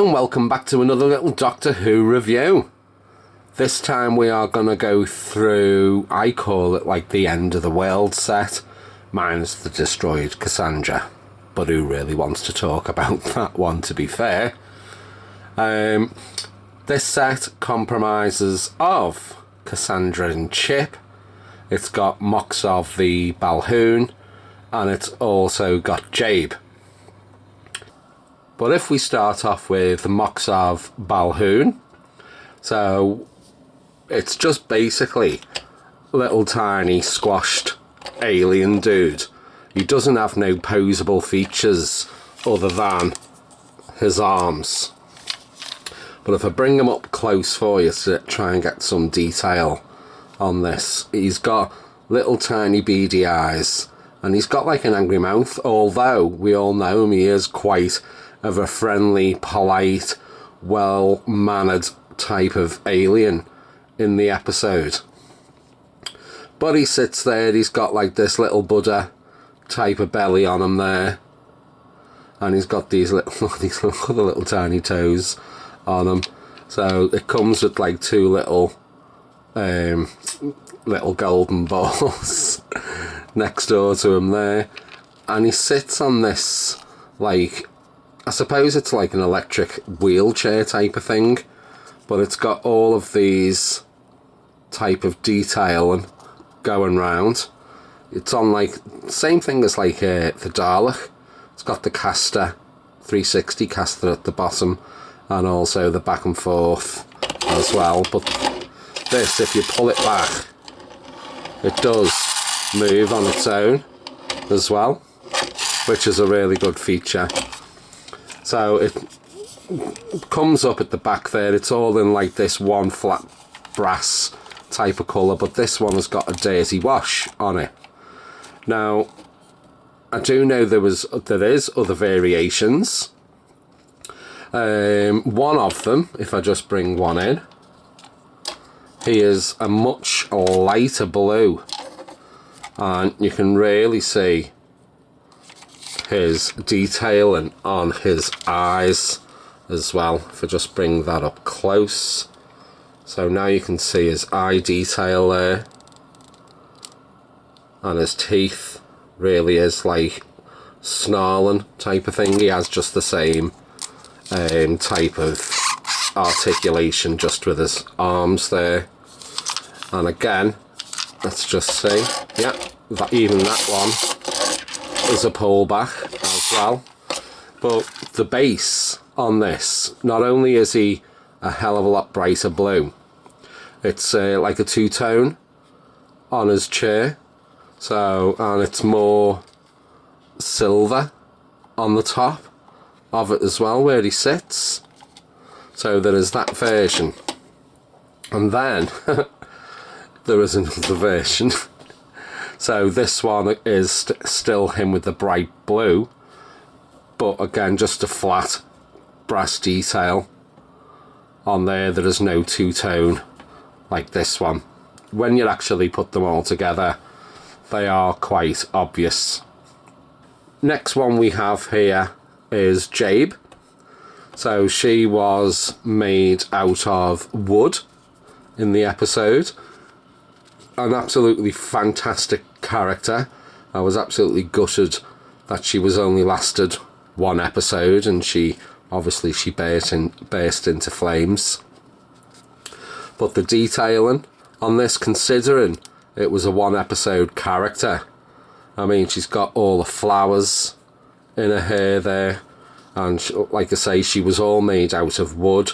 Hello and welcome back to another little Doctor Who review. This time we are going to go through, I call it like the end of the world set, minus the destroyed Cassandra. But who really wants to talk about that one, to be fair? This set compromises of Cassandra and Chip. It's got Moxov the Balhoon, and it's also got Jabe. But if we start off with Moxov Balhoon, so it's just basically little tiny squashed alien dude. He doesn't have no posable features other than his arms. But if I bring him up close for you to try and get some detail on this, he's got little tiny beady eyes and he's got like an angry mouth, although we all know him, he is quite of a friendly, polite, well-mannered type of alien in the episode. But he sits there, he's got like this little Buddha type of belly on him there, and he's got these little these other little tiny toes on him. So it comes with like two little golden balls next door to him there, and he sits on this, like, I suppose it's like an electric wheelchair type of thing, but it's got all of these type of detailing going round. It's on like same thing as like the Dalek. It's got the caster, 360 caster at the bottom, and also the back and forth as well. But this, if you pull it back, it does move on its own as well, which is a really good feature. So it comes up at the back there, it's all in like this one flat brass type of colour, but this one has got a dirty wash on it. Now, I do know there is other variations. One of them, if I just bring one in, he is a much lighter blue, and you can really see his detailing on his eyes as well. If I just bring that up close, so now you can see his eye detail there, and his teeth really is like snarling type of thing. He has just the same type of articulation just with his arms there. And again, let's just see, yeah, that even that one is a pullback as well. But the base on this, not only is he a hell of a lot brighter blue, it's like a two-tone on his chair, so, and it's more silver on the top of it as well where he sits. So there is that version, and then there is another version. So this one is still him with the bright blue, but again just a flat brass detail on there. There is no two-tone like this one. When you actually put them all together, they are quite obvious. Next one we have here is Jabe. So she was made out of wood in the episode. An absolutely fantastic character. I was absolutely gutted that she was only lasted one episode, and she burst into flames. But the detailing on this, considering it was a one episode character, I mean, she's got all the flowers in her hair there, and like I say, she was all made out of wood,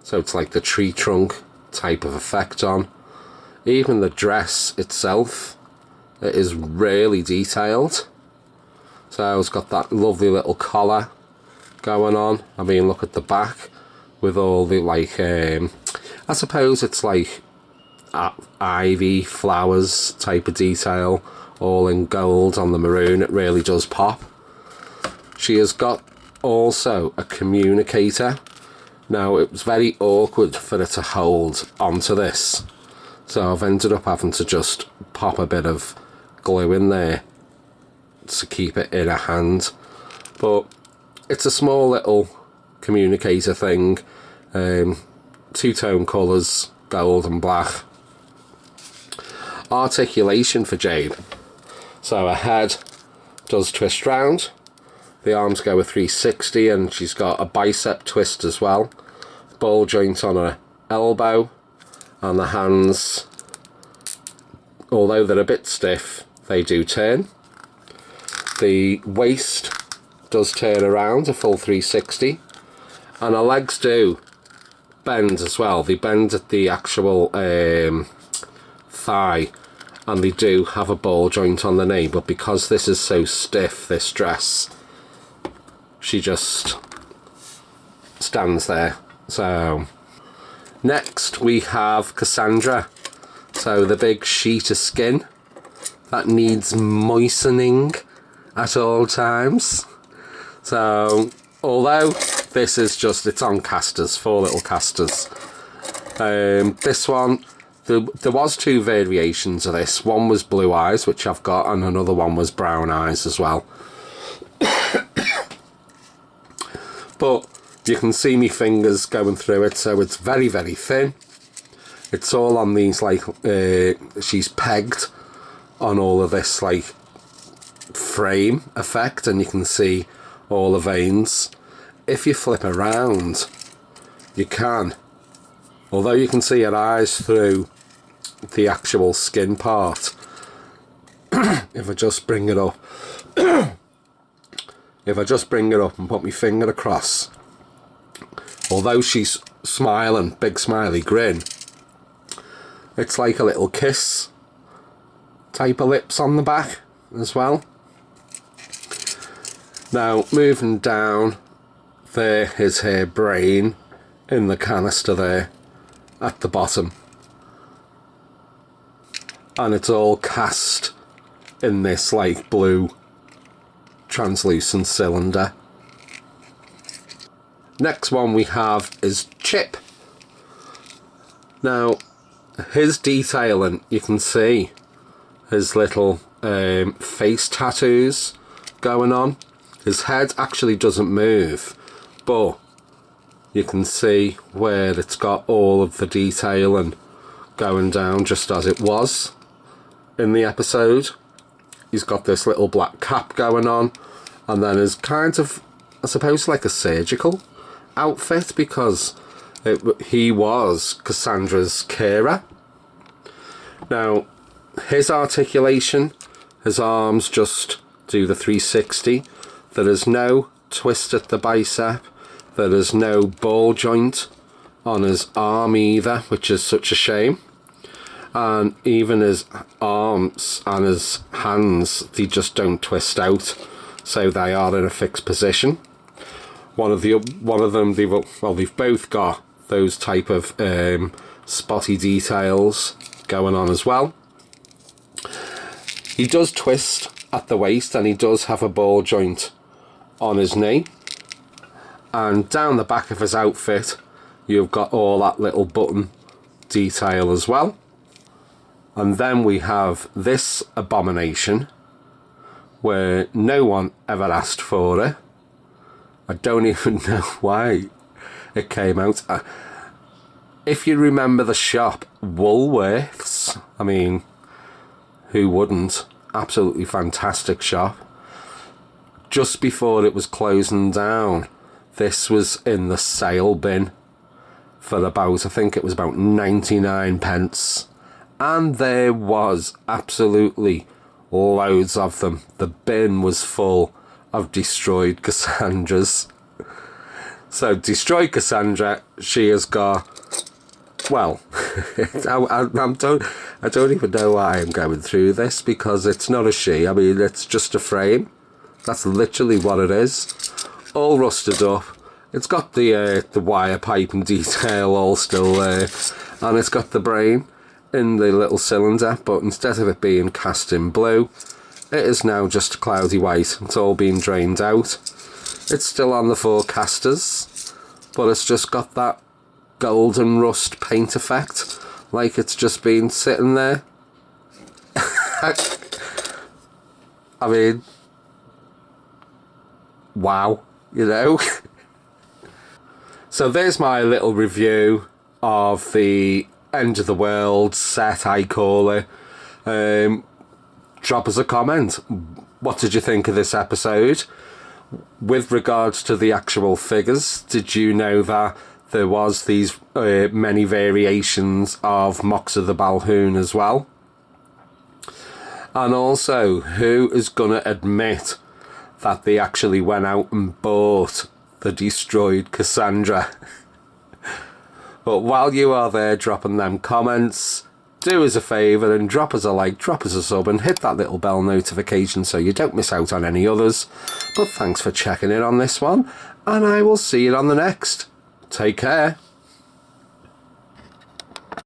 so it's like the tree trunk type of effect on. Even the dress itself, it is really detailed. So it's got that lovely little collar going on. I mean, look at the back with all the like, I suppose it's like ivy flowers type of detail, all in gold on the maroon. It really does pop. She has got also a communicator. Now, it was very awkward for her to hold onto this, so I've ended up having to just pop a bit of glue in there to keep it in her hand. But it's a small little communicator thing. Two-tone colours, gold and black. Articulation for Jade. So her head does twist round. The arms go a 360 and she's got a bicep twist as well. Ball joint on her elbow. And the hands, although they're a bit stiff, they do turn. The waist does turn around a full 360. And her legs do bend as well. They bend at the actual thigh. And they do have a ball joint on the knee. But because this is so stiff, this dress, she just stands there. So next we have Cassandra. So the big sheet of skin that needs moistening at all times. So although this is just, it's on casters, 4 little casters. This one, there was 2 variations of this. One was blue eyes, which I've got, and another one was brown eyes as well. But you can see me fingers going through it, so it's very, very thin. It's all on these, like, she's pegged on all of this, like, frame effect, and you can see all the veins. If you flip around, you can. Although you can see her eyes through the actual skin part. If I just bring it up. If I just bring it up and put my finger across, although she's smiling, big smiley grin, it's like a little kiss type of lips on the back as well. Now, moving down, there is her brain in the canister there at the bottom. And it's all cast in this like blue translucent cylinder. Next one we have is Chip. Now his detailing, you can see his little face tattoos going on. His head actually doesn't move, but you can see where it's got all of the detailing going down just as it was in the episode. He's got this little black cap going on, and then is kind of, I suppose, like a surgical outfit, because he was Cassandra's carer. Now, his articulation, his arms just do the 360. There is no twist at the bicep. There is no ball joint on his arm either, which is such a shame. And even his arms and his hands, they just don't twist out, so they are in a fixed position. One of them, they've both got those type of spotty details going on as well. He does twist at the waist, and he does have a ball joint on his knee. And down the back of his outfit, you've got all that little button detail as well. And then we have this abomination, where no one ever asked for it. I don't even know why it came out. If you remember the shop, Woolworths, I mean, who wouldn't? Absolutely fantastic shop. Just before it was closing down, this was in the sale bin for about, I think it was about 99 pence. And there was absolutely loads of them. The bin was full of destroyed Cassandras. So, destroyed Cassandra, she has got, well, I don't even know why I'm going through this, because it's not a she. I mean, it's just a frame. That's literally what it is. All rusted up. It's got the wire pipe and detail all still there, and it's got the brain in the little cylinder, but instead of it being cast in blue, it is now just cloudy white. It's all been drained out. It's still on the 4 casters, but it's just got that golden rust paint effect, like it's just been sitting there. I mean, wow, you know. So there's my little review of the End of the World set, I call it. Drop us a comment. What did you think of this episode? With regards to the actual figures, did you know that there was these many variations of Moxa the Balhoon as well? And also, who is going to admit that they actually went out and bought the destroyed Cassandra? But while you are there dropping them comments, do us a favour and drop us a like, drop us a sub, and hit that little bell notification so you don't miss out on any others. But thanks for checking in on this one, and I will see you on the next. Take care.